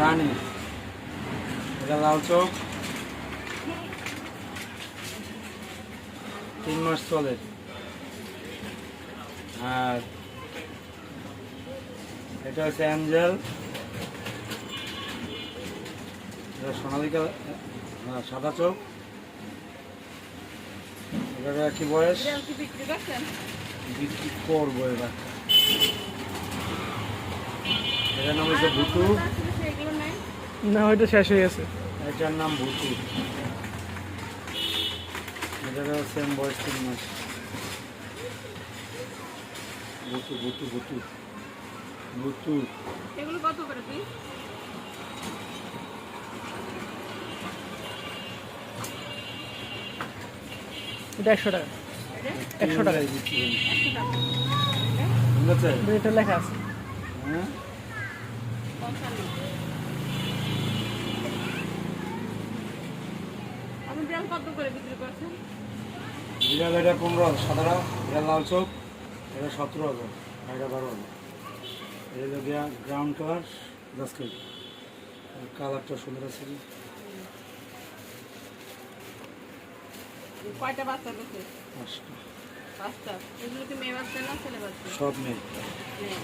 রানী, এটা লাল চোখ, 3 মাস চলে। আর এটা হচ্ছে অ্যাঞ্জেল, এটা সোনালী কালার, সাদা চোখ। এটার কি বয়স? বিক্রি করবো এবার। এটার নাম হচ্ছে ভুতু। না, ওইটা শেষ হয়ে গেছে। এটার নাম ভুতু। এটারও সেম বয়স 3 মাস। ভুতু ভুতু ভুতু ভুতু। এগুলো কত করে পিস? এটা 100 টাকা। 100 টাকা। বিক্রি করি। 100 টাকা। ঠিক আছে? এটা লেখা আছে। হ্যাঁ, 55। আপনি বিড়াল কত করে বিক্রি করছেন? বিড়াল এটা 15,000, সাদাটা এটা লাল চোখ, এটা 17,000, এটা 12,000। এটা হলো গিয়া গ্রাউন্ড কালার, 10 কেজি। কালারটা সুন্দর আছে। কয়টা বাচ্চা দিচ্ছে? 5টা। 5টা। এগুলো কি মেয়ে বাচ্চা না ছেলে বাচ্চা? সব মেয়ে। মেয়ে।